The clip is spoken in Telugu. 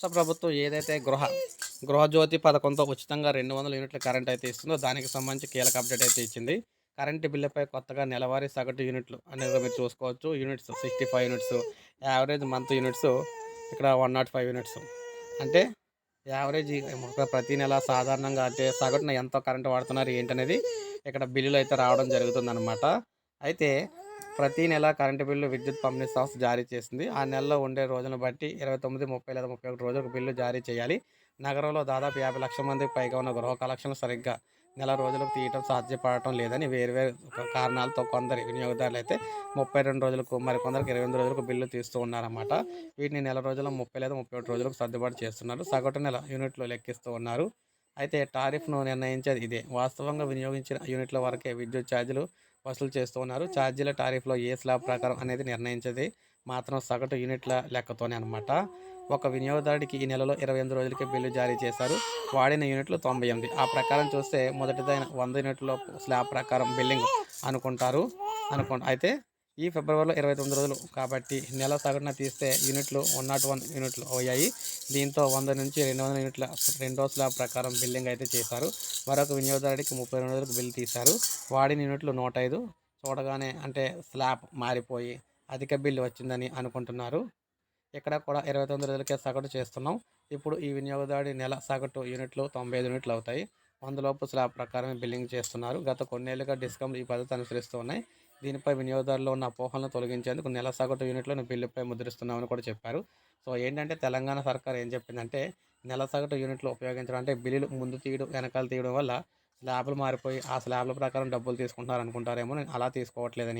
రాష్ట్ర ప్రభుత్వం ఏదైతే గృహజ్యోతి పథకంతో ఉచితంగా 200 యూనిట్ల కరెంట్ అయితే ఇస్తుందో దానికి సంబంధించి కీలక అప్డేట్ అయితే ఇచ్చింది. కరెంటు బిల్లుపై కొత్తగా నెలవారీ సగటు యూనిట్లు అనేది మీరు చూసుకోవచ్చు. Units 65 units, average month units ఇక్కడ 105 యూనిట్స్. అంటే యావరేజ్ ఒక ప్రతి నెల సాధారణంగా అంటే సగటున ఎంత కరెంట్ వాడుతున్నారు ఏంటనేది ఇక్కడ బిల్లులు అయితే రావడం జరుగుతుందనమాట. అయితే ప్రతి నెల కరెంటు బిల్లు విద్యుత్ పంపిణీ సంస్థ జారీ చేసింది. ఆ నెలలో ఉండే రోజులను బట్టి 29, 30 లేదా 31 రోజులకు బిల్లు జారీ చేయాలి. నగరంలో దాదాపు 50 లక్షల మందికి పైగా ఉన్న గృహ కలెక్షన్లు సరిగ్గా నెల రోజులకు తీయటం సాధ్యపడటం లేదని వేర్వేరు కారణాలతో కొందరు వినియోగదారులైతే 32 రోజులకు, మరికొందరికి 28 రోజులకు బిల్లు తీస్తూ ఉన్నారన్నమాట. వీటిని నెల రోజుల్లో 30 లేదా 31 రోజులకు సర్దుబాటు చేస్తున్నారు. సగటు నెల యూనిట్లు లెక్కిస్తూ ఉన్నారు. అయితే టారిఫ్‌ను నిర్ణయించేది ఇదే. వాస్తవంగా వినియోగించిన యూనిట్ల వరకే విద్యుత్ ఛార్జీలు వసూలు చేస్తూ ఉన్నారు. ఛార్జీల టారిఫ్‌లో ఏ స్లాబ్ ప్రకారం అనేది నిర్ణయించేది మాత్రం సగటు యూనిట్ల లెక్కతోనే అనమాట. ఒక వినియోగదారుడికి ఈ నెలలో 28 రోజులకే బిల్లు జారీ చేశారు. వాడిన యూనిట్లు 98. ఆ ప్రకారం చూస్తే మొదటిదైన 100 యూనిట్ల స్లాబ్ ప్రకారం బిల్లింగ్ అనుకుంటారు. అయితే ఈ ఫిబ్రవరిలో 29 రోజులు కాబట్టి నెల సగటున తీస్తే యూనిట్లు 101 యూనిట్లు అయ్యాయి. దీంతో 100 నుంచి 200 యూనిట్ల రెండో స్లాబ్ ప్రకారం బిల్లింగ్ అయితే చేశారు. మరొక వినియోగదారుడికి 32 రోజులకు బిల్లు తీశారు. వాడిన యూనిట్లు 105. చూడగానే అంటే స్లాబ్ మారిపోయి అధిక బిల్లు వచ్చిందని అనుకుంటున్నారు. ఇక్కడ కూడా 29 రోజులకే సగటు చేస్తున్నాం. ఇప్పుడు ఈ వినియోగదారుడి నెల సగటు యూనిట్లు 95 యూనిట్లు అవుతాయి. 100 లోపు స్లాబ్ ప్రకారమే బిల్లింగ్ చేస్తున్నారు. గత కొన్నేళ్లుగా డిస్కమ్‌లు ఈ పద్ధతి అనుసరిస్తూ ఉన్నాయి. దీనిపై వినియోగదారుల్లో ఉన్న అపోహలను తొలగించేందుకు నెల సగటు యూనిట్లను బిల్లుపై ముద్రిస్తున్నామని కూడా చెప్పారు. సో ఏంటంటే తెలంగాణ సర్కార్ ఏం చెప్పిందంటే నెల సగటు యూనిట్లు ఉపయోగించడం అంటే బిల్లులు ముందు తీయడం, వెనకాల తీయడం వల్ల స్లాబ్‌లు మారిపోయి ఆ స్లాబ్‌ల ప్రకారం డబ్బులు తీసుకుంటున్నారు అనుకుంటారేమో. నేను అలా తీసుకోవట్లేదని